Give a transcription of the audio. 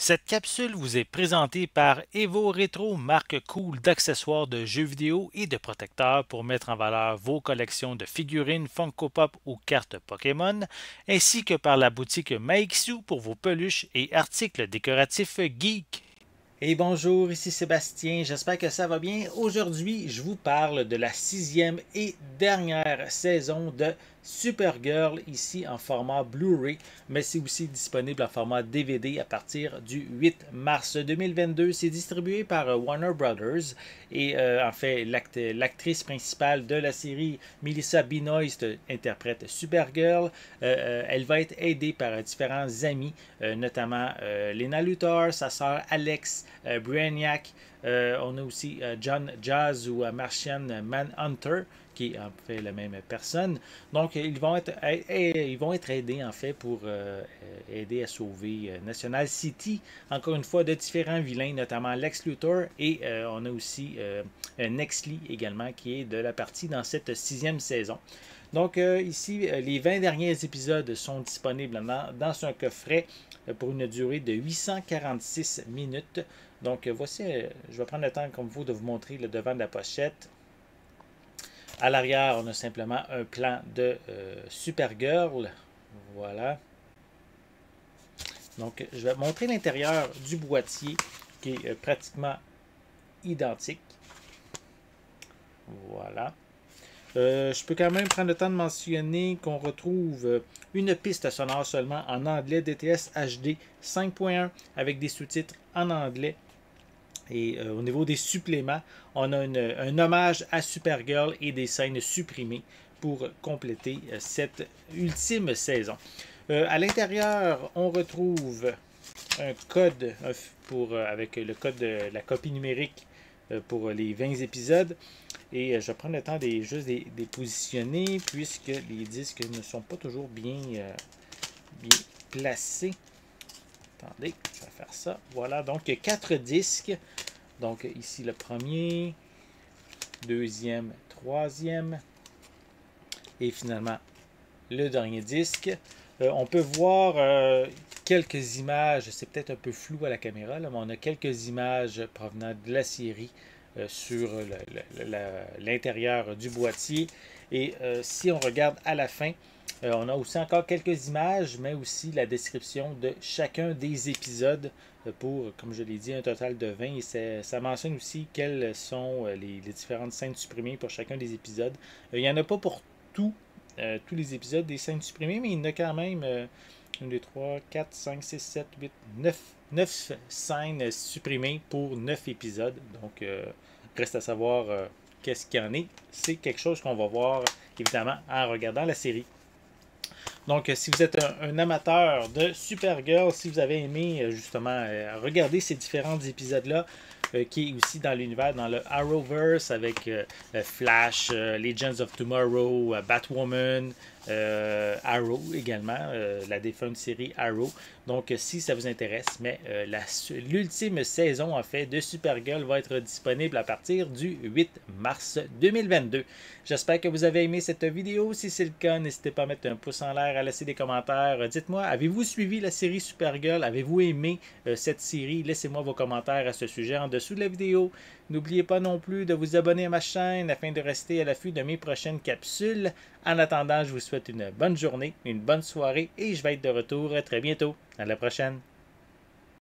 Cette capsule vous est présentée par Evo Retro, marque cool d'accessoires de jeux vidéo et de protecteurs pour mettre en valeur vos collections de figurines Funko Pop ou cartes Pokémon, ainsi que par la boutique Maixu pour vos peluches et articles décoratifs geek. Et bonjour, ici Sébastien, j'espère que ça va bien. Aujourd'hui, je vous parle de la sixième et dernière saison de Supergirl, ici en format Blu-ray, mais c'est aussi disponible en format DVD à partir du 8 mars 2022. C'est distribué par Warner Brothers et en fait, l'actrice principale de la série, Melissa Benoist, interprète Supergirl. Elle va être aidée par différents amis, notamment Lena Luthor, sa sœur Alex, Brainiac. On a aussi John Jazz ou Martian Manhunter, qui est en fait la même personne. Donc, ils vont être aidés, en fait, pour aider à sauver National City, encore une fois, de différents vilains, notamment Lex Luthor, et on a aussi Nextly également, qui est de la partie dans cette sixième saison. Donc, ici, les 20 derniers épisodes sont disponibles dans un coffret pour une durée de 846 minutes. Donc, voici, je vais prendre le temps, comme vous, de vous montrer le devant de la pochette. À l'arrière, on a simplement un plan de Supergirl. Voilà. Donc, je vais montrer l'intérieur du boîtier qui est pratiquement identique. Voilà. Je peux quand même prendre le temps de mentionner qu'on retrouve une piste sonore seulement en anglais DTS HD 5.1 avec des sous-titres en anglais. Et au niveau des suppléments, on a un hommage à Supergirl et des scènes supprimées pour compléter cette ultime saison. À l'intérieur, on retrouve un code avec le code de la copie numérique pour les 20 épisodes. Et je vais prendre le temps juste de positionner puisque les disques ne sont pas toujours bien placés. Attendez, je vais faire ça. Voilà, donc 4 disques. Donc ici le premier, deuxième, troisième et finalement le dernier disque. On peut voir quelques images, c'est peut-être un peu flou à la caméra, là, mais on a quelques images provenant de la série sur l'intérieur du boîtier. Et si on regarde à la fin, on a aussi encore quelques images, mais aussi la description de chacun des épisodes pour, comme je l'ai dit, un total de 20. Et ça mentionne aussi quelles sont les différentes scènes supprimées pour chacun des épisodes. Il n'y en a pas pour tous les épisodes des scènes supprimées, mais il y en a quand même 1, 2, 3, 4, 5, 6, 7, 8, 9 scènes supprimées pour 9 épisodes. Donc, reste à savoir qu'est-ce qu'il y en est. C'est quelque chose qu'on va voir, évidemment, en regardant la série. Donc, si vous êtes un amateur de Supergirl, si vous avez aimé justement regarder ces différents épisodes-là, qui est aussi dans l'univers, dans le Arrowverse avec Flash, Legends of Tomorrow, Batwoman, Arrow également, la défunte série Arrow. Donc, si ça vous intéresse, mais l'ultime saison en fait de Supergirl va être disponible à partir du 8 mars 2022. J'espère que vous avez aimé cette vidéo. Si c'est le cas, n'hésitez pas à mettre un pouce en l'air, à laisser des commentaires. Dites-moi, avez-vous suivi la série Supergirl? Avez-vous aimé cette série? Laissez-moi vos commentaires à ce sujet en dessous de la vidéo. N'oubliez pas non plus de vous abonner à ma chaîne afin de rester à l'affût de mes prochaines capsules. En attendant, je vous souhaite une bonne journée, une bonne soirée et je vais être de retour très bientôt. À la prochaine!